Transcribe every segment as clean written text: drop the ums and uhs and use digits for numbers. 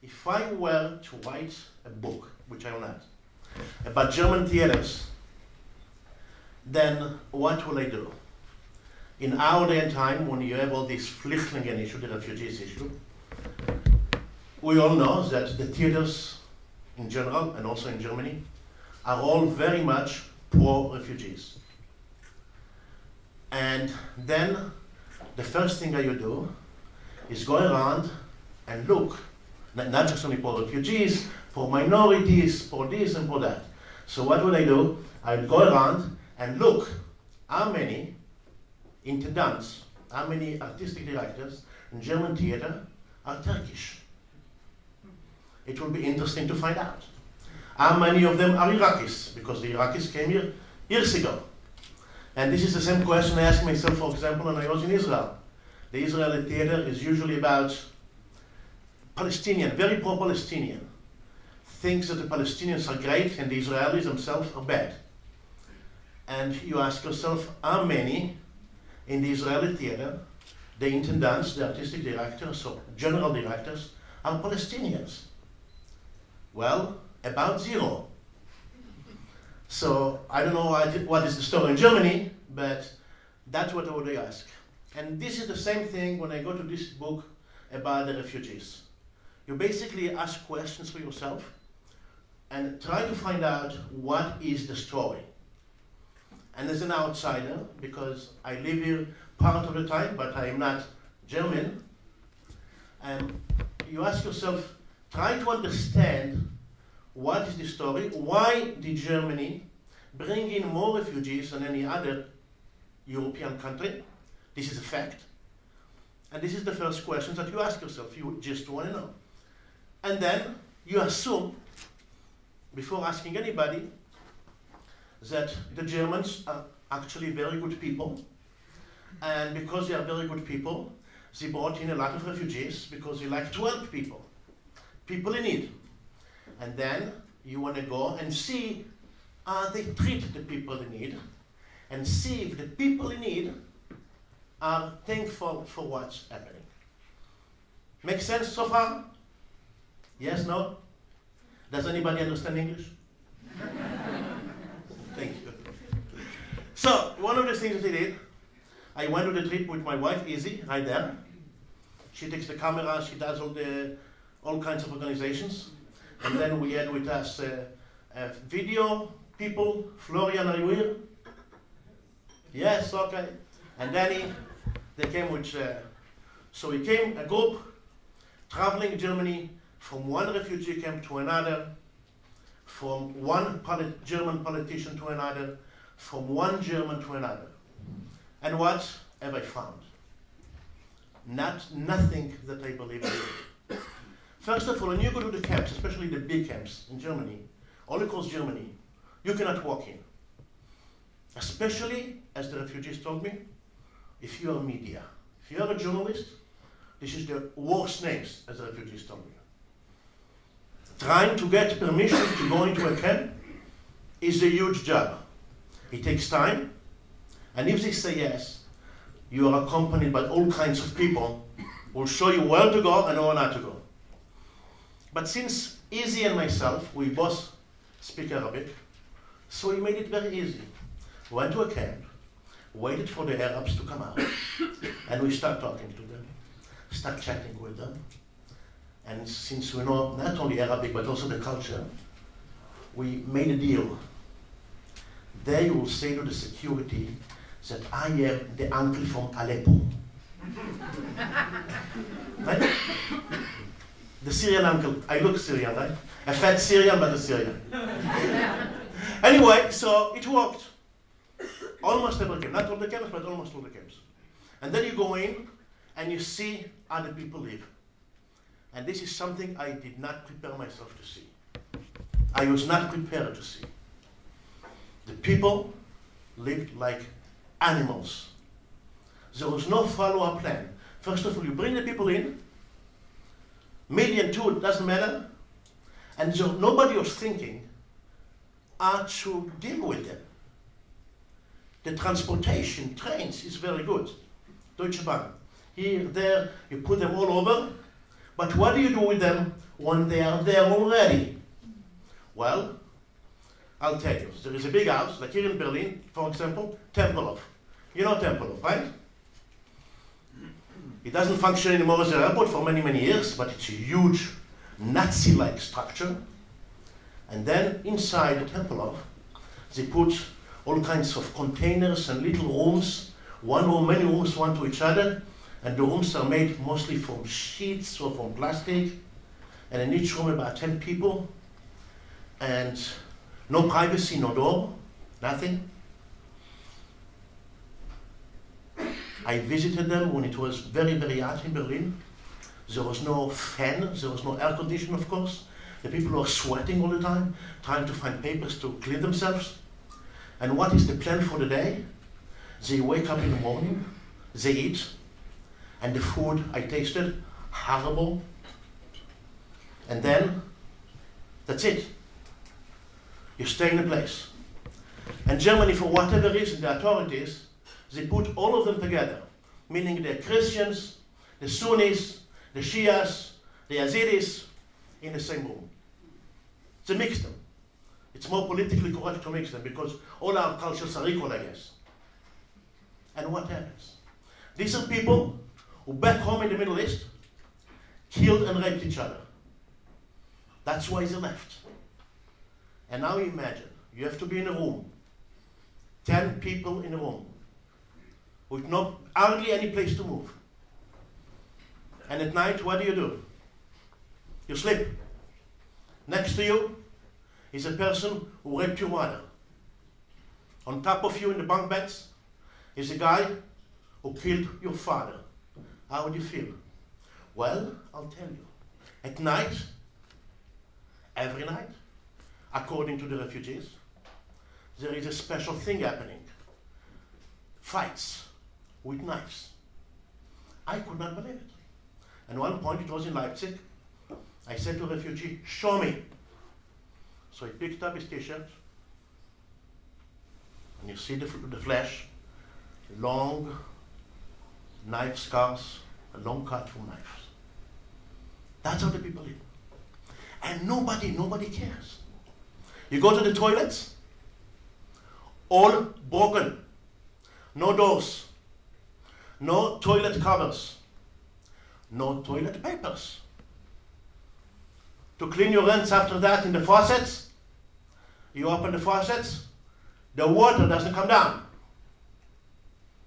if I were to write a book, which I will not, about German theaters, then what will I do? In our day and time, when you have all this Flüchtlingen issue, the refugees issue, we all know that the theaters in general, and also in Germany, are all very much pro-refugees. And then the first thing that you do is go around and look, not just only for refugees, for minorities, for this and for that. So what would I do? I'd go around and look how many intendants, how many artistic directors in German theater are Turkish. It will be interesting to find out. How many of them are Iraqis? Because the Iraqis came here years ago. And this is the same question I asked myself, for example, when I was in Israel. The Israeli theater is usually about Palestinian, very pro-Palestinian. Thinks that the Palestinians are great and the Israelis themselves are bad. And you ask yourself, how many in the Israeli theater, the intendants, the artistic directors, or general directors, are Palestinians? Well, about 0. So I don't know what is the story in Germany, but that's what I would ask. And this is the same thing when I go to this book about the refugees. You basically ask questions for yourself and try to find out what is the story. And as an outsider, because I live here part of the time, but I am not German, and you ask yourself, try to understand what is the story, why did Germany bring in more refugees than any other European country? This is a fact. And this is the first question that you ask yourself, you just want to know. And then you assume, before asking anybody, that the Germans are actually very good people. And because they are very good people, they brought in a lot of refugees because they like to help people in need. And then you want to go and see how they treat the people in need, and see if the people in need are thankful for what's happening. Make sense so far? Yes, no? Does anybody understand English? Thank you. So, one of the things that I did, I went to the trip with my wife, Izzy, right there. She takes the camera, she does all kinds of organizations. And then we had with us video people. Florian, are you here? Yes, okay. And Danny, they came with, so we came, a group, traveling Germany from one refugee camp to another, from one German politician to another, from one German to another. And what have I found? Nothing that I believe in. First of all, when you go to the camps, especially the big camps in Germany, all across Germany, you cannot walk in. Especially, as the refugees told me, if you are media. If you are a journalist, this is the worst names, as the refugees told me. Trying to get permission to go into a camp is a huge job. It takes time, and if they say yes, you are accompanied by all kinds of people who will show you where to go and where not to go. But since Izzy and myself, we both speak Arabic, so we made it very easy. We went to a camp, waited for the Arabs to come out, and we start talking to them, start chatting with them. And since we know not only Arabic, but also the culture, we made a deal. There you will say to the security that I am the uncle from Aleppo. Right? The Syrian uncle. I look Syrian, right? A fat Syrian, but a Syrian. Anyway, so it worked. Almost every camp. Not all the camps, but almost all the camps. And then you go in and you see how the people live. And this is something I did not prepare myself to see. I was not prepared to see. The people lived like animals. There was no follow-up plan. First of all, you bring the people in, million, two, it doesn't matter, and so nobody was thinking how to deal with them. The transportation, trains, is very good. Deutsche Bahn. Here, there, you put them all over, But what do you do with them when they are there already? Well, I'll tell you. There is a big house, like here in Berlin, for example, Tempelhof. You know Tempelhof, right? It doesn't function anymore as an airport for many, many years, but it's a huge Nazi-like structure. And then inside the Tempelhof, they put all kinds of containers and little rooms, one room, many rooms, one to each other, and the rooms are made mostly from sheets or from plastic, and in each room about 10 people, and no privacy, no door, nothing. I visited them when it was very, very hot in Berlin. There was no fan, there was no air conditioning, of course. The people were sweating all the time, trying to find papers to clean themselves. And what is the plan for the day? They wake up in the morning, they eat, and the food I tasted, horrible. And then, that's it. You stay in a place. And Germany, for whatever reason, the authorities, they put all of them together, meaning the Christians, the Sunnis, the Shias, the Yazidis, in the same room. They mix them. It's more politically correct to mix them because all our cultures are equal, I guess. And what happens? These are people who back home in the Middle East killed and raped each other. That's why they left. And now imagine, you have to be in a room, 10 people in a room, with hardly any place to move. And at night, what do? You sleep. Next to you is a person who raped your mother. On top of you in the bunk beds is a guy who killed your father. How would you feel? Well, I'll tell you. At night, every night, according to the refugees, there is a special thing happening. Fights with knives. I could not believe it. And one point, it was in Leipzig, I said to a refugee, show me. So he picked up his t-shirt, and you see the flesh, long knife scars, a long cut from knives. That's how the people live. And nobody cares. You go to the toilets, all broken. No doors, no toilet covers, no toilet papers. To clean your hands after that in the faucets, you open the faucets, the water doesn't come down,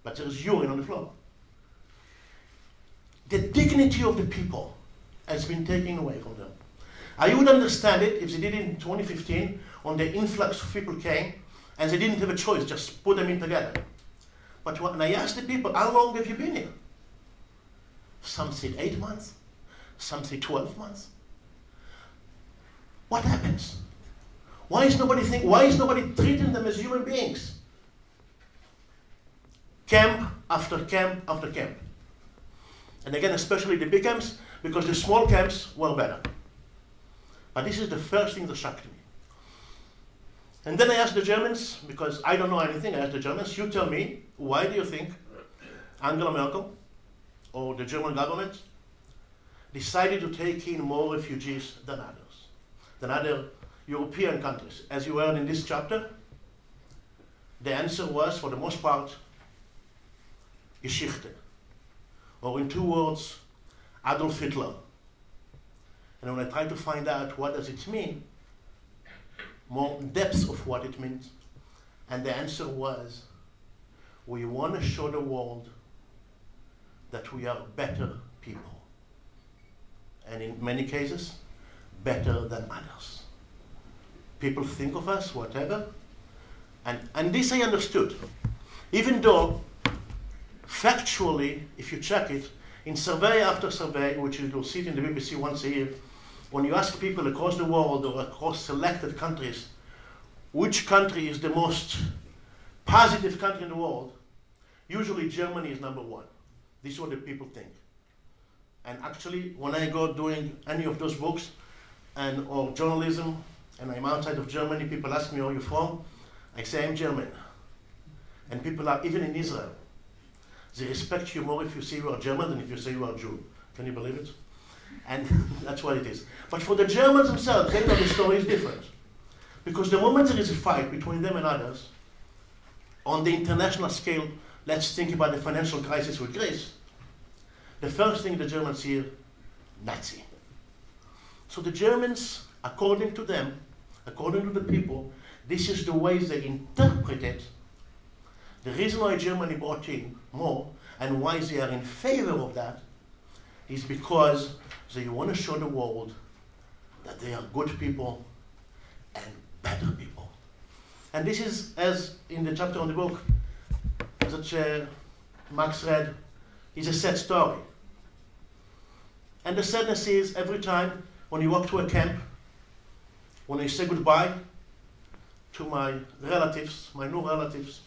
but there is urine on the floor. The dignity of the people has been taken away from them. I would understand it if they did it in 2015 when the influx of people came and they didn't have a choice, just put them in together. But when I asked the people, how long have you been here? Some said 8 months, some say 12 months. What happens? Why is nobody treating them as human beings? Camp after camp after camp. And again, especially the big camps, because the small camps were better. But this is the first thing that shocked me. And then I asked the Germans, because I don't know anything, I asked the Germans, you tell me, why do you think Angela Merkel or the German government decided to take in more refugees than others, than other European countries? As you heard in this chapter, the answer was, for the most part, Geschichte. Or in 2 words, Adolf Hitler. And when I tried to find out what does it mean, more depth of what it means, and the answer was, we want to show the world that we are better people. And in many cases, better than others. People think of us, whatever, and this I understood. Even though, factually, if you check it, in survey after survey, which you will see it in the BBC once a year, when you ask people across the world or across selected countries, which country is the most positive country in the world, usually Germany is number 1. This is what the people think. And actually, when I go doing any of those books or journalism, and I'm outside of Germany, people ask me, where are you from? I say, I'm German. And people are, even in Israel, they respect you more if you say you are German than if you say you are Jew. Can you believe it? And that's what it is. But for the Germans themselves, they know the story is different. Because the moment there is a fight between them and others, on the international scale, let's think about the financial crisis with Greece, the first thing the Germans hear, Nazi. So the Germans, according to them, according to the people, this is the way they interpret it. The reason why Germany brought in more and why they are in favor of that is because they want to show the world that they are good people and better people. And this is, as in the chapter on the book that Max read, is a sad story. And the sadness is every time when you walk to a camp, when I say goodbye to my relatives, my new relatives,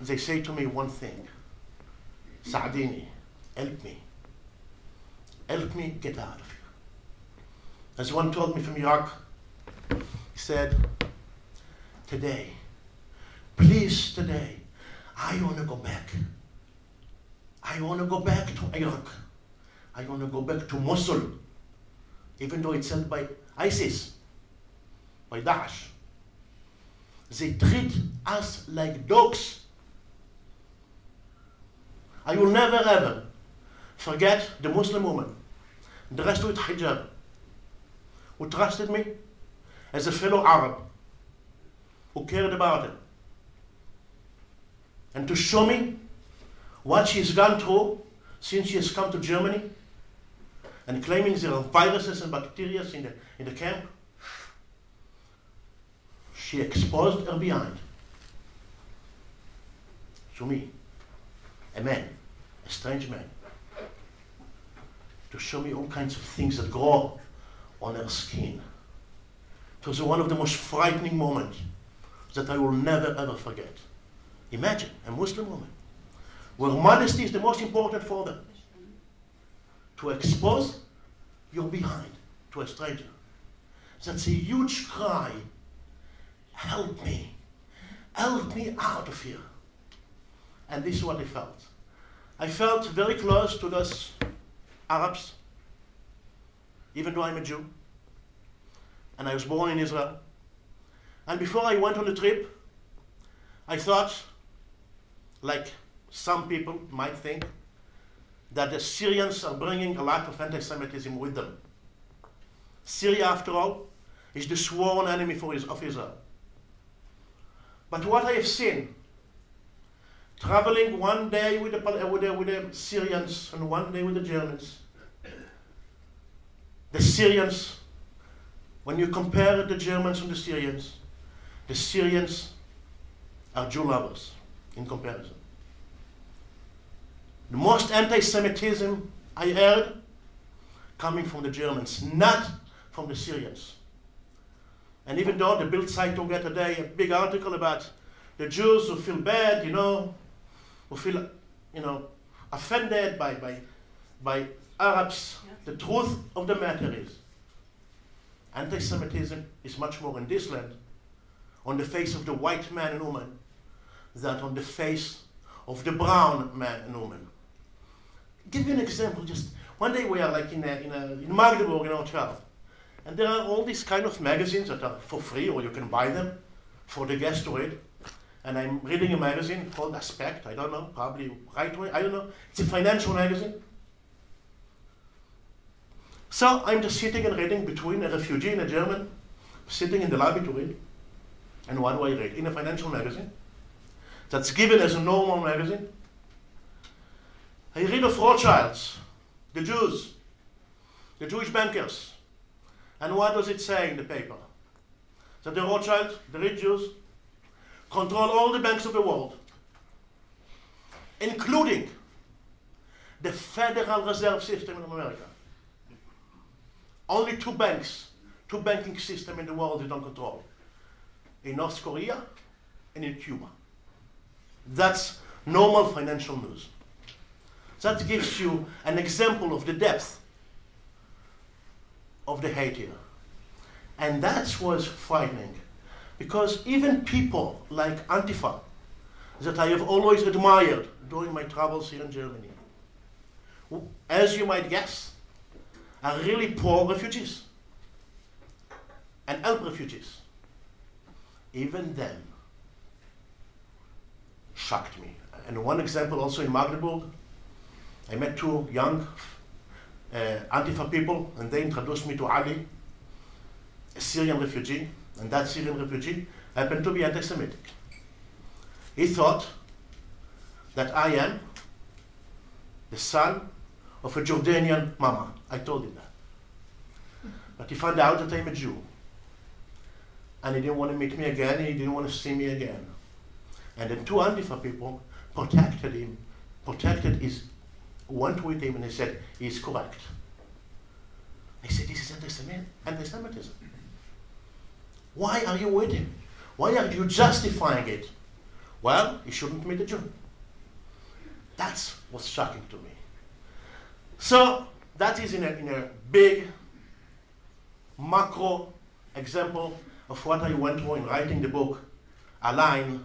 they say to me one thing, Saadini, help me. Help me get out of here. As one told me from Iraq, he said, today, please today, I want to go back. I want to go back to Iraq. I want to go back to Mosul, even though it's held by ISIS, by Daesh. They treat us like dogs. I will never ever forget the Muslim woman, dressed with hijab, who trusted me as a fellow Arab, who cared about her, and to show me what she's gone through since she has come to Germany, and claiming there are viruses and bacteria in the camp. She exposed her behind to me, a man, a strange man, to show me all kinds of things that grow on her skin. It was one of the most frightening moments that I will never ever forget. Imagine a Muslim woman, where modesty is the most important for them, to expose your behind to a stranger. That's a huge cry. Help me out of here. And this is what I felt. I felt very close to those Arabs, even though I'm a Jew, and I was born in Israel. And before I went on the trip, I thought, like some people might think, that the Syrians are bringing a lot of anti-Semitism with them. Syria, after all, is the sworn enemy of Israel. But what I have seen, traveling one day with the Syrians and one day with the Germans, the Syrians, when you compare the Germans and the Syrians are Jew lovers in comparison. The most anti-Semitism I heard coming from the Germans, not from the Syrians. And even though the Bild Zeitung had today a big article about the Jews who feel bad, who feel, offended by Arabs, the truth of the matter is, anti-Semitism is much more in this land, on the face of the white man and woman, than on the face of the brown man and woman. Give you an example. Just one day we are like in Magdeburg in a hotel, and there are all these kind of magazines that are for free, or you can buy them for the guests to read. And I'm reading a magazine called Aspect. I don't know, probably Right Way. I don't know. It's a financial magazine. So I'm just sitting and reading between a refugee and a German, sitting in the lobby to read. And what do I read? In a financial magazine that's given as a normal magazine. I read of Rothschilds, the Jews, the Jewish bankers. And what does it say in the paper? That the Rothschilds, the rich Jews, control all the banks of the world, including the Federal Reserve System in America. Only two banking systems in the world they don't control. In North Korea and in Cuba. That's normal financial news. That gives you an example of the depth of the hate here. And that was frightening. Because even people like Antifa, that I have always admired during my travels here in Germany, as you might guess, are really poor refugees and help refugees. Even then, shocked me. And one example also in Magdeburg, I met two young Antifa people, and they introduced me to Ali, a Syrian refugee, and that Syrian refugee happened to be anti-Semitic. He thought that I am the son of a Jordanian mama. I told him that. But he found out that I'm a Jew. And he didn't want to meet me again, and he didn't want to see me again. And the two Antifa people protected him, went with him, and they said, he's correct. I said, this is anti-Semitism. Why are you with him? Why are you justifying it? Well, he shouldn't meet a Jew. That's what's shocking to me. So that is in a big macro example of what I went through in writing the book Allein,